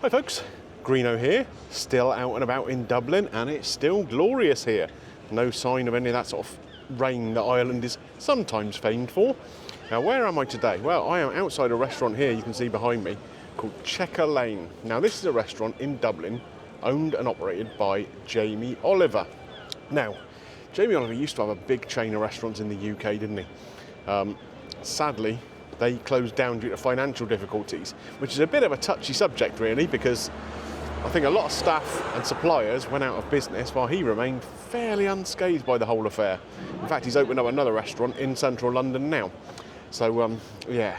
Hi folks, Greeno here, still out and about in Dublin, and it's still glorious here. No sign of any of that sort of rain that Ireland is sometimes famed for. Now where am I today? Well, I am outside a restaurant here you can see behind me called Chequer Lane. Now this is a restaurant in Dublin owned and operated by Jamie Oliver. Now, Jamie Oliver used to have a big chain of restaurants in the UK, didn't he? Sadly, they closed down due to financial difficulties, which is a bit of a touchy subject really, because I think a lot of staff and suppliers went out of business while he remained fairly unscathed by the whole affair. In fact, he's opened up another restaurant in central London now. So, yeah,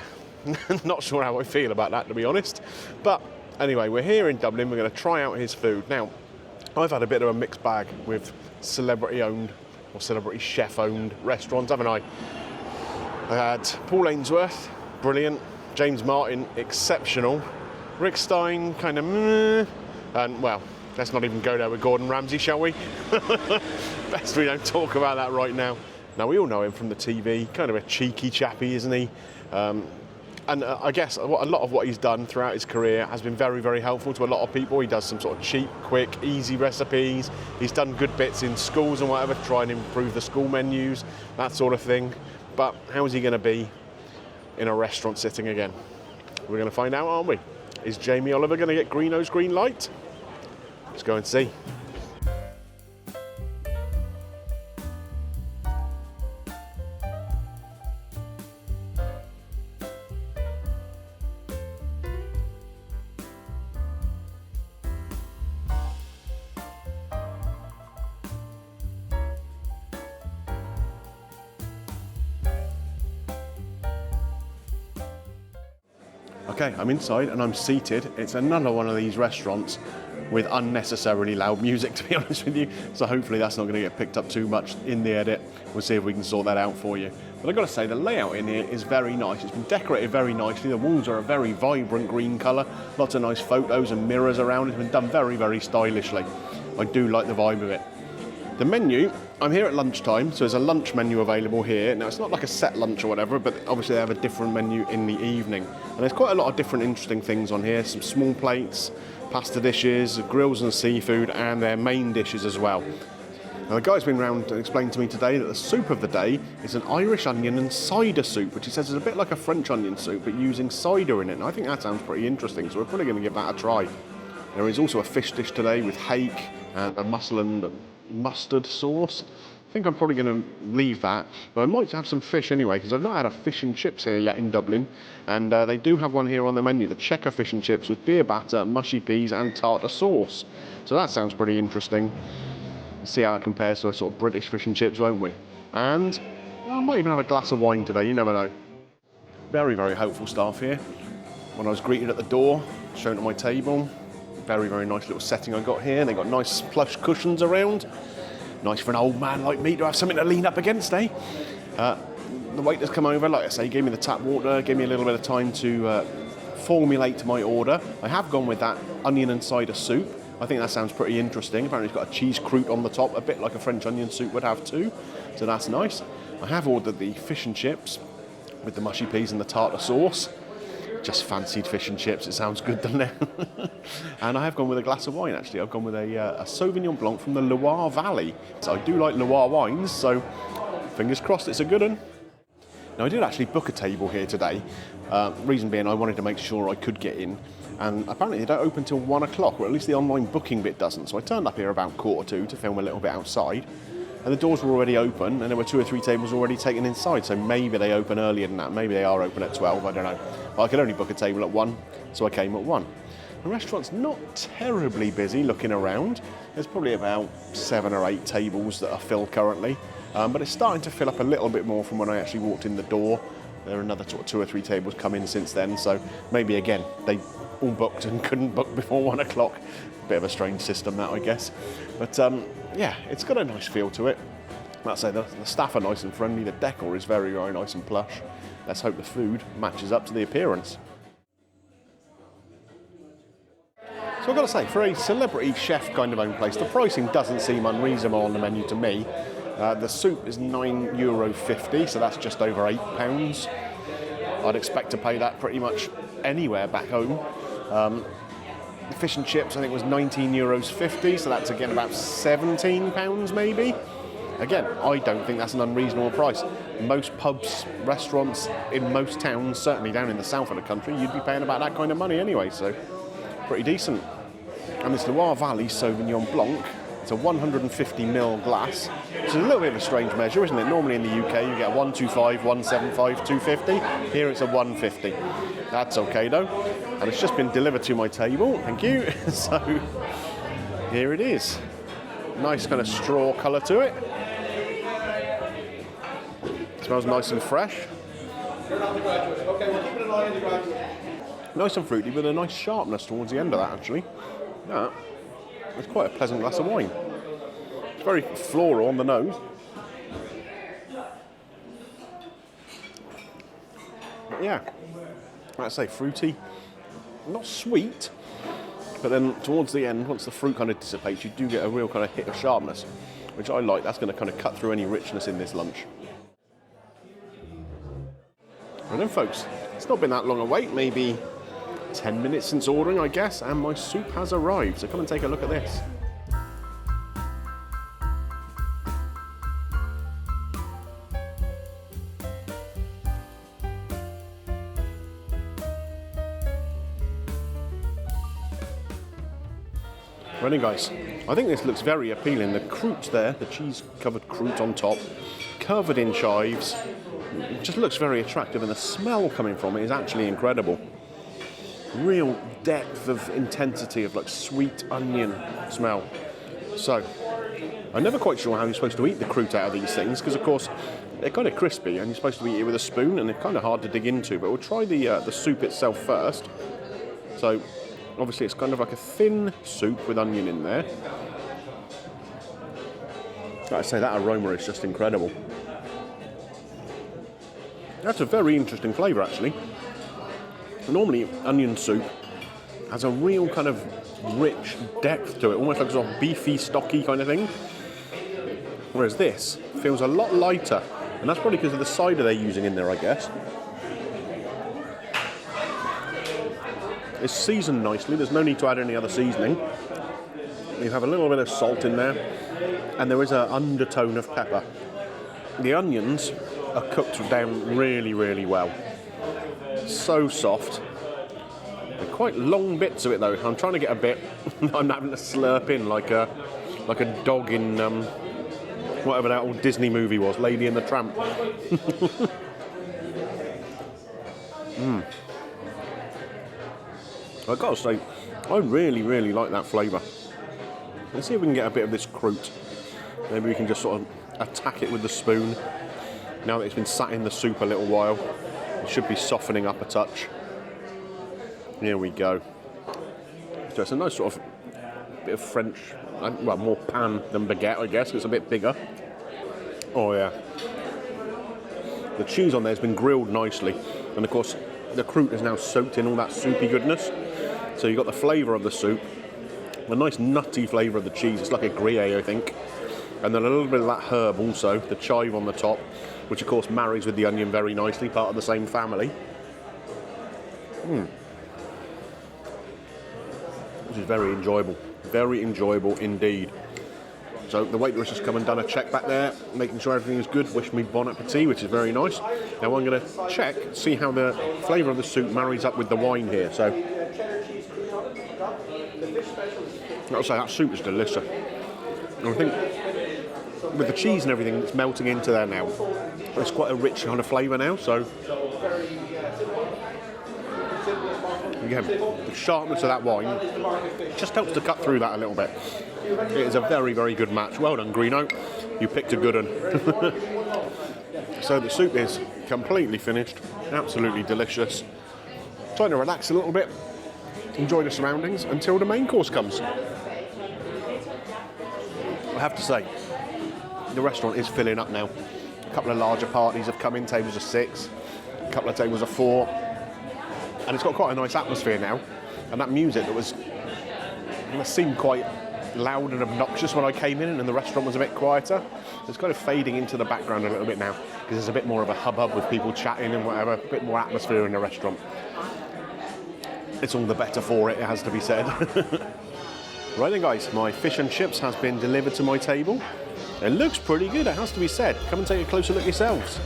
not sure how I feel about that, to be honest. But anyway, we're here in Dublin, we're going to try out his food. Now, I've had a bit of a mixed bag with celebrity-owned or celebrity chef-owned restaurants, haven't I? I had Paul Ainsworth, brilliant. James Martin, exceptional. Rick Stein, kind of meh. And, well, let's not even go there with Gordon Ramsay, shall we? Best we don't talk about that right now. Now, we all know him from the TV, kind of a cheeky chappy, isn't he? And I guess a lot of what he's done throughout his career has been very, very helpful to a lot of people. He does some sort of cheap, quick, easy recipes. He's done good bits in schools and whatever to try and improve the school menus, that sort of thing. But how is he going to be in a restaurant sitting again? We're going to find out, aren't we? Is Jamie Oliver going to get Greeno's green light? Let's go and see. Okay, I'm inside and I'm seated. It's another one of these restaurants with unnecessarily loud music, to be honest with you. So hopefully that's not going to get picked up too much in the edit. We'll see if we can sort that out for you. But I've got to say, the layout in here is very nice. It's been decorated very nicely. The walls are a very vibrant green colour. Lots of nice photos and mirrors around. It's been done very, very stylishly. I do like the vibe of it. The menu, I'm here at lunchtime, so there's a lunch menu available here. Now, it's not like a set lunch or whatever, but obviously they have a different menu in the evening. And there's quite a lot of different interesting things on here. Some small plates, pasta dishes, grills and seafood, and their main dishes as well. Now, the guy's been around and explained to me today that the soup of the day is an Irish onion and cider soup, which he says is a bit like a French onion soup, but using cider in it. And I think that sounds pretty interesting, so we're probably going to give that a try. There is also a fish dish today with hake and a mussel and mustard sauce. I think I'm probably going to leave that, but I might have some fish anyway, because I've not had a fish and chips here yet in Dublin, and they do have one here on the menu, the Chequer fish and chips with beer batter, mushy peas and tartar sauce. So that sounds pretty interesting. See how it compares to a sort of British fish and chips, won't we? And I might even have a glass of wine today, you never know. Very, very helpful staff here. When I was greeted at the door, shown to my table, very, very nice little setting I got here. They got nice plush cushions around. Nice for an old man like me to have something to lean up against, eh? The waiter's come over, like I say, gave me the tap water, gave me a little bit of time to formulate my order. I have gone with that onion and cider soup. I think that sounds pretty interesting. Apparently it's got a cheese croûte on the top, a bit like a French onion soup would have too. So that's nice. I have ordered the fish and chips with the mushy peas and the tartar sauce. Just fancied fish and chips, it sounds good, doesn't it? And I have gone with a glass of wine, actually. I've gone with a Sauvignon Blanc from the Loire Valley. So I do like Loire wines, so fingers crossed it's a good one. Now, I did actually book a table here today. Reason being, I wanted to make sure I could get in. And apparently they don't open till 1 o'clock, or at least the online booking bit doesn't. So I turned up here about 1:45 to film a little bit outside. And the doors were already open, and there were 2 or 3 tables already taken inside. So maybe they open earlier than that. Maybe they are open at 12, I don't know. But I could only book a table at 1, so I came at 1. The restaurant's not terribly busy looking around. There's probably about 7 or 8 tables that are filled currently. But it's starting to fill up a little bit more from when I actually walked in the door. There are another sort of 2 or 3 tables come in since then. So maybe, again, they all booked and couldn't book before 1 o'clock. Bit of a strange system, that, I guess. But, yeah, it's got a nice feel to it. Like I say, the staff are nice and friendly. The decor is very, very nice and plush. Let's hope the food matches up to the appearance. So I've got to say, for a celebrity chef kind of owned place, the pricing doesn't seem unreasonable on the menu to me. The soup is €9.50, so that's just over £8. I'd expect to pay that pretty much anywhere back home. fish and chips, I think, was €19.50, so that's again about £17 maybe. Again, I don't think that's an unreasonable price. Most pubs, restaurants in most towns, certainly down in the south of the country, you'd be paying about that kind of money anyway, so pretty decent. And this Loire Valley Sauvignon Blanc, it's a 150ml glass, which is a little bit of a strange measure, isn't it? Normally in the UK you get a 125, 175, 250. Here it's a 150. That's okay though. And it's just been delivered to my table, thank you. So here it is. Nice kind of straw colour to it. Smells nice and fresh. You're not the graduate. Okay, we'll keep it an eye on the graduate. Nice and fruity with a nice sharpness towards the end of that actually. That is quite a pleasant glass of wine. It's very floral on the nose. But yeah, like I say, fruity, not sweet, but then towards the end, once the fruit kind of dissipates, you do get a real kind of hit of sharpness, which I like. That's going to kind of cut through any richness in this lunch. And then folks, it's not been that long a wait, maybe 10 minutes since ordering, I guess, and my soup has arrived. So come and take a look at this. Ready, guys? I think this looks very appealing. The croûte there, the cheese-covered croûte on top, covered in chives. It just looks very attractive, and the smell coming from it is actually incredible. Real depth of intensity of like sweet onion smell. So, I'm never quite sure how you're supposed to eat the croûte out of these things, because of course they're kind of crispy and you're supposed to eat it with a spoon, and they're kind of hard to dig into. But we'll try the soup itself first. So, obviously it's kind of like a thin soup with onion in there. Like I say, that aroma is just incredible. That's a very interesting flavour actually. Normally onion soup has a real kind of rich depth to it, almost like a sort of beefy, stocky kind of thing. Whereas this feels a lot lighter, and that's probably because of the cider they're using in there, I guess. It's seasoned nicely, there's no need to add any other seasoning. You have a little bit of salt in there, and there is an undertone of pepper. The onions are cooked down really, really well. So soft. They're quite long bits of it though. I'm trying to get a bit. I'm having to slurp in like a dog in whatever that old Disney movie was, Lady and the Tramp. I've got to say, I really, really like that flavour. Let's see if we can get a bit of this croûte. Maybe we can just sort of attack it with the spoon. Now that it's been sat in the soup a little while, it should be softening up a touch. Here we go. So it's a nice sort of bit of French, well, more pan than baguette, I guess. It's a bit bigger. Oh yeah. The cheese on there has been grilled nicely, and of course the croûte is now soaked in all that soupy goodness. So you've got the flavour of the soup, a nice nutty flavour of the cheese. It's like a Gruyere, I think. And then a little bit of that herb also, the chive on the top, which of course marries with the onion very nicely, part of the same family. Which is very enjoyable indeed. So the waitress has come and done a check back there, making sure everything is good. Wish me bon appetit, which is very nice. Now I'm going to check, see how the flavour of the soup marries up with the wine here. So, I'll say that soup is delicious. And I think with the cheese and everything that's melting into there now, it's quite a rich kind of flavour now. So again, the sharpness of that wine just helps to cut through that a little bit. It is a very, very good match. Well done, Greeno. You picked a good one. So the soup is completely finished. Absolutely delicious. Trying to relax a little bit. Enjoy the surroundings until the main course comes. I have to say, the restaurant is filling up now. A couple of larger parties have come in, tables of 6, a couple of tables of 4. And it's got quite a nice atmosphere now. And that music that seemed quite loud and obnoxious when I came in and the restaurant was a bit quieter. It's kind of fading into the background a little bit now because there's a bit more of a hubbub with people chatting and whatever, a bit more atmosphere in the restaurant. it's all the better for it, it has to be said. Right then guys, my fish and chips has been delivered to my table. It looks pretty good, it has to be said. Come and take a closer look yourselves.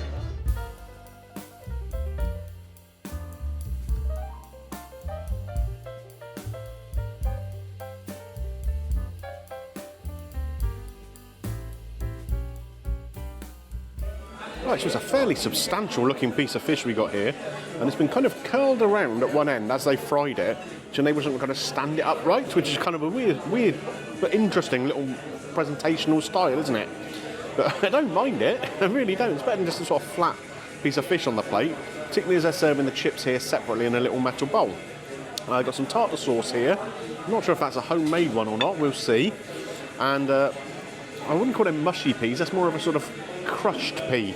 Right, so it's a fairly substantial looking piece of fish we got here, and it's been kind of curled around at one end as they fried it, which enables them to kind of stand it upright, which is kind of a weird but interesting little presentational style, isn't it? But I don't mind it, I really don't. It's better than just a sort of flat piece of fish on the plate, particularly as they're serving the chips here separately in a little metal bowl. I've got some tartar sauce here. I'm not sure if that's a homemade one or not, we'll see. And I wouldn't call them mushy peas, that's more of a sort of crushed pea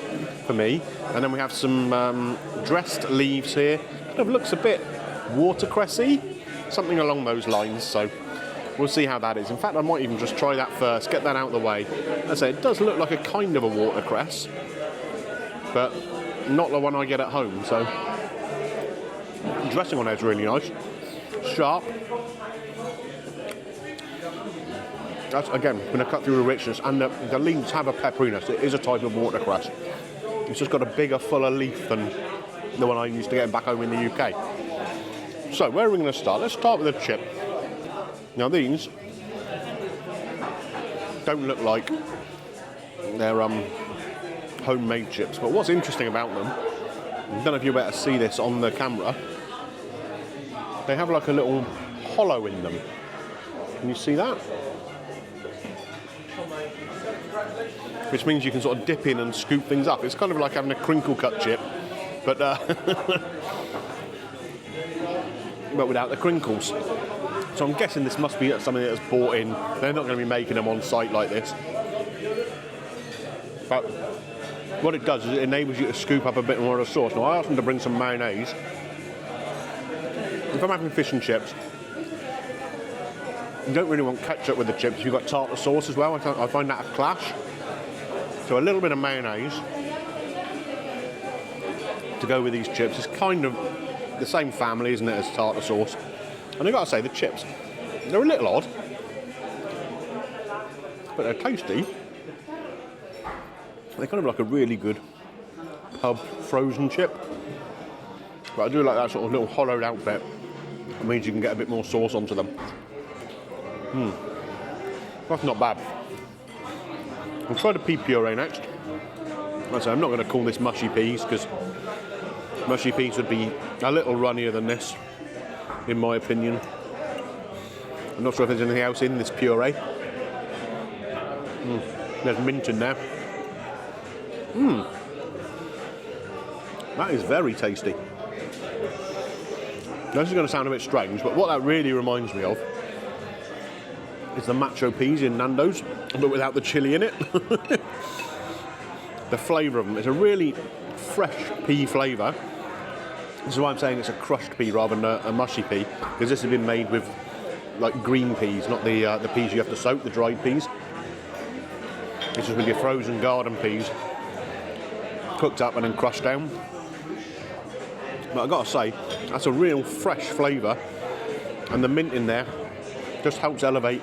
for me. And then we have some dressed leaves here. Kind of looks a bit watercressy, something along those lines, so we'll see how that is. In fact, I might even just try that first, get that out of the way. As I say, it does look like a kind of a watercress, but not the one I get at home, so the dressing on there is really nice. Sharp. That's, again, going to cut through the richness, and the leaves have a pepperiness. It is a type of watercress. It's just got a bigger, fuller leaf than the one I used to get back home in the UK. So, where are we going to start? Let's start with a chip. Now, these don't look like they're homemade chips, but what's interesting about them, I don't know if you'll be able to see this on the camera, they have like a little hollow in them. Can you see that? Which means you can sort of dip in and scoop things up. It's kind of like having a crinkle cut chip, but but without the crinkles. So I'm guessing this must be something that's bought in. They're not going to be making them on site like this. But what it does is it enables you to scoop up a bit more of the sauce. Now I asked them to bring some mayonnaise. If I'm having fish and chips, you don't really want ketchup with the chips. You've got tartar sauce as well. I find that a clash. So a little bit of mayonnaise to go with these chips. It's kind of the same family, isn't it, as tartar sauce. And I've got to say, the chips, they're a little odd, but they're tasty. They're kind of like a really good pub frozen chip. But I do like that sort of little hollowed out bit. It means you can get a bit more sauce onto them. That's not bad. We'll try the pea puree next. Like I say, I'm not going to call this mushy peas because mushy peas would be a little runnier than this, in my opinion. I'm not sure if there's anything else in this puree. There's mint in there. That is very tasty. This is going to sound a bit strange, but what that really reminds me of is the macho peas in Nando's, but without the chilli in it. The flavour of them is a really fresh pea flavour. This is why I'm saying it's a crushed pea rather than a mushy pea, because this has been made with like green peas, not the peas you have to soak, the dried peas. This is with your frozen garden peas, cooked up and then crushed down. But I've got to say, that's a real fresh flavour, and the mint in there just helps elevate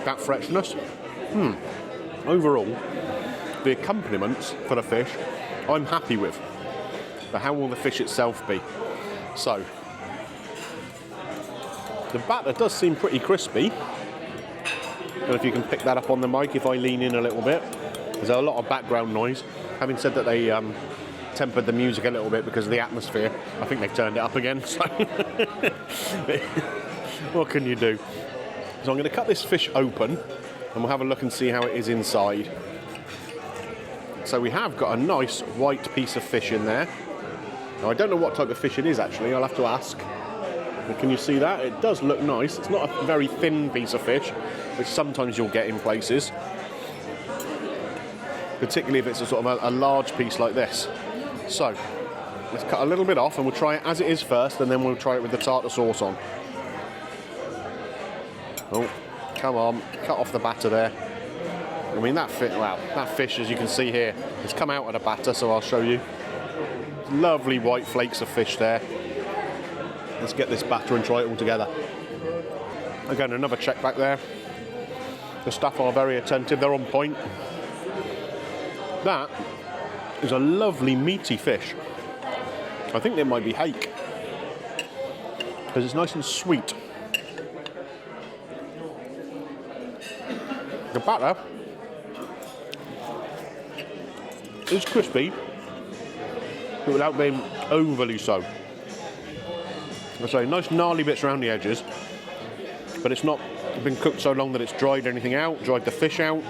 that freshness. Overall, the accompaniments for the fish, I'm happy with. But how will the fish itself be? So, the batter does seem pretty crispy. I don't know if you can pick that up on the mic if I lean in a little bit. There's a lot of background noise. Having said that, they tempered the music a little bit because of the atmosphere. I think they've turned it up again, so what can you do? So I'm going to cut this fish open and we'll have a look and see how it is inside. So we have got a nice white piece of fish in there. Now I don't know what type of fish it is actually, I'll have to ask. But can you see that? It does look nice. It's not a very thin piece of fish, which sometimes you'll get in places. Particularly if it's a sort of a large piece like this. So, let's cut a little bit off and we'll try it as it is first, and then we'll try it with the tartar sauce on. Oh, come on, cut off the batter there. I mean, that fish, as you can see here, has come out of the batter, so I'll show you. Lovely white flakes of fish there. Let's get this batter and try it all together. Again, another check back there. The staff are very attentive, they're on point. That is a lovely meaty fish. I think it might be hake, because it's nice and sweet. The batter is crispy, but without being overly so. I say nice gnarly bits around the edges, but it's not been cooked so long that it's dried anything out, dried the fish out.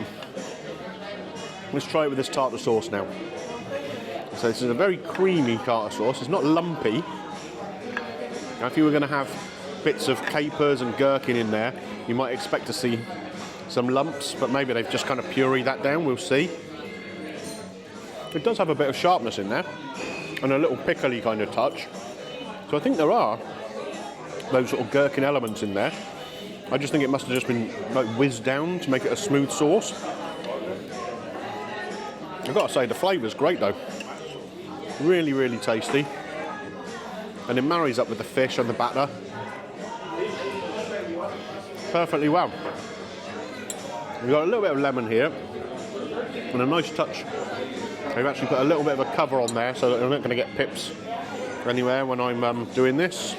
Let's try it with this tartar sauce now. So this is a very creamy tartar sauce. It's not lumpy. Now, if you were going to have bits of capers and gherkin in there, you might expect to see some lumps, but maybe they've just kind of pureed that down. We'll see. It does have a bit of sharpness in there and a little pickly kind of touch. So I think there are those sort of gherkin elements in there. I just think it must have just been like whizzed down to make it a smooth sauce. I've got to say the flavour's great though. Really, really tasty. And it marries up with the fish and the batter perfectly well. We've got a little bit of lemon here and a nice touch. I've actually put a little bit of a cover on there so that I'm not going to get pips anywhere when I'm doing this.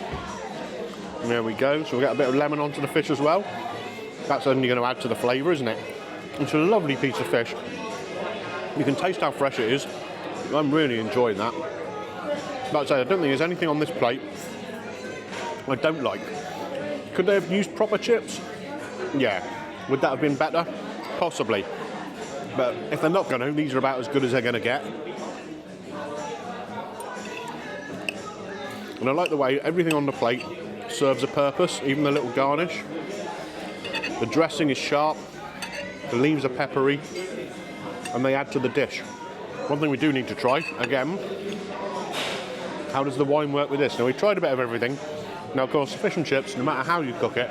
And there we go. So we'll get a bit of lemon onto the fish as well. That's only going to add to the flavour, isn't it? It's a lovely piece of fish. You can taste how fresh it is. I'm really enjoying that. Like I say, I don't think there's anything on this plate I don't like. Could they have used proper chips? Yeah. Would that have been better? Possibly. But if they're not going to, these are about as good as they're going to get. And I like the way everything on the plate serves a purpose, even the little garnish. The dressing is sharp, the leaves are peppery, and they add to the dish. One thing we do need to try, again, how does the wine work with this? Now, we tried a bit of everything. Now, of course, fish and chips, no matter how you cook it,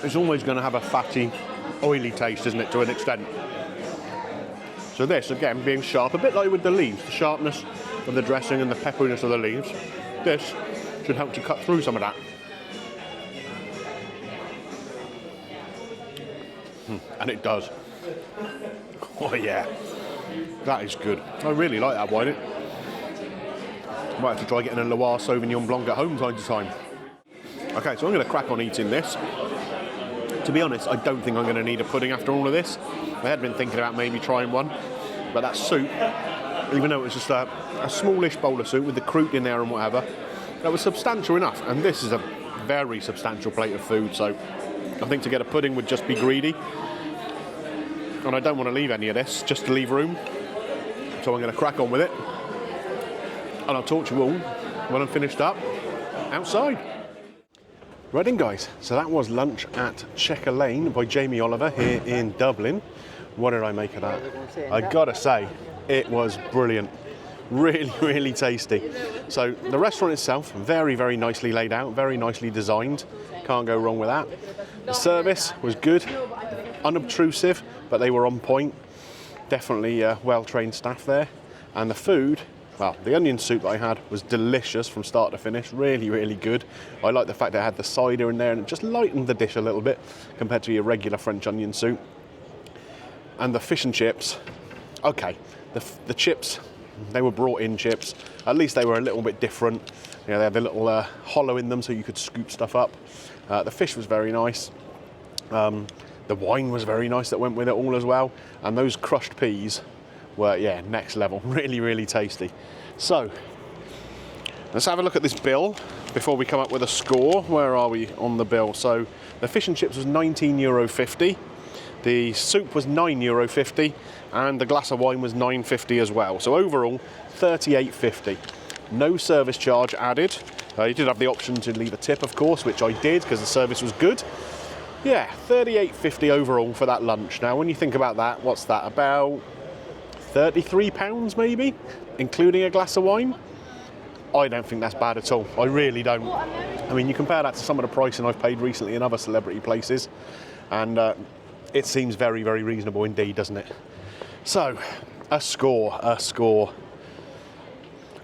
it's always going to have a fatty, oily taste, isn't it, to an extent. So this, again, being sharp, a bit like with the leaves, the sharpness of the dressing and the pepperiness of the leaves, this should help to cut through some of that. And it does. Oh yeah, that is good. I really like that wine. Might have to try getting a Loire Sauvignon Blanc at home time to time. Okay, so I'm going to crack on eating this. To be honest, I don't think I'm going to need a pudding after all of this. I had been thinking about maybe trying one, but that soup, even though it was just a smallish bowl of soup with the croûte in there and whatever, that was substantial enough. And this is a very substantial plate of food, so I think to get a pudding would just be greedy. And I don't want to leave any of this, just to leave room. So I'm going to crack on with it. And I'll talk to you all when I'm finished up outside. Right then, guys, so that was lunch at Chequer Lane by Jamie Oliver here in Dublin. What did I make of that? I gotta say, it was brilliant. Really, really tasty. So the restaurant itself, very, very nicely laid out, very nicely designed. Can't go wrong with that. The service was good, unobtrusive, but they were on point. Definitely well-trained staff there. And the food, well, the onion soup that I had was delicious from start to finish. Really, really good. I like the fact that it had the cider in there and it just lightened the dish a little bit compared to your regular French onion soup. And the fish and chips, okay. The chips, they were brought in chips. At least they were a little bit different. You know, they had a little hollow in them so you could scoop stuff up. The fish was very nice. The wine was very nice that went with it all as well. And those crushed peas were, yeah, next level. Really, really tasty. So, let's have a look at this bill before we come up with a score. Where are we on the bill? So, the fish and chips was €19.50. The soup was €9.50. And the glass of wine was €9.50 as well. So overall, €38.50. No service charge added. You did have the option to leave a tip, of course, which I did because the service was good. Yeah, €38.50 overall for that lunch. Now, when you think about that, what's that? About £33 maybe, including a glass of wine? I don't think that's bad at all. I really don't. I mean, you compare that to some of the pricing I've paid recently in other celebrity places, and it seems very, very reasonable indeed, doesn't it? So, a score. I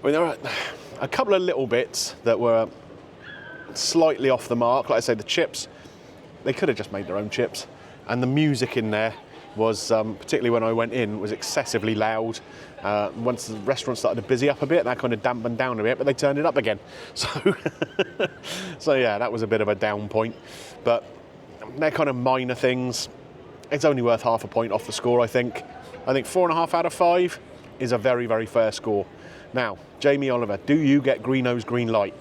mean, there are a couple of little bits that were slightly off the mark. Like I say, the chips, they could have just made their own chips. And the music in there was, particularly when I went in, was excessively loud. Once the restaurant started to busy up a bit, that kind of dampened down a bit, but they turned it up again. So yeah, that was a bit of a down point. But they're kind of minor things. It's only worth half a point off the score, I think. I think 4.5 out of 5 is a very, very fair score. Now, Jamie Oliver, do you get Greeno's green light?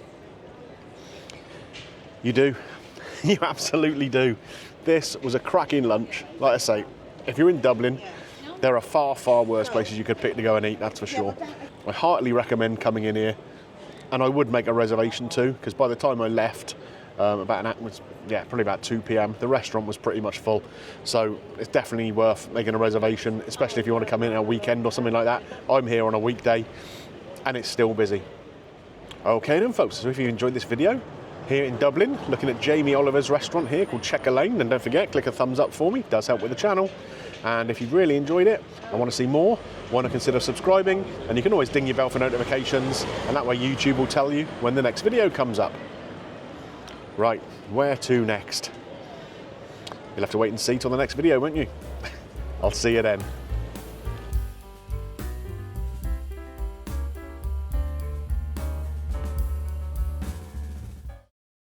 You do. You absolutely do. This was a cracking lunch. Like I say, if you're in Dublin, there are far, far worse places you could pick to go and eat, that's for sure. I heartily recommend coming in here, and I would make a reservation too, because by the time I left, probably about 2 p.m, the restaurant was pretty much full. So it's definitely worth making a reservation, especially if you want to come in on a weekend or something like that. I'm here on a weekday, and it's still busy. Okay then folks, so if you enjoyed this video, here in Dublin, looking at Jamie Oliver's restaurant here called Chequer Lane, and don't forget, click a thumbs up for me, it does help with the channel. And if you've really enjoyed it and want to see more, want to consider subscribing, and you can always ding your bell for notifications, and that way YouTube will tell you when the next video comes up. Right, where to next? You'll have to wait and see till the next video, won't you? I'll see you then.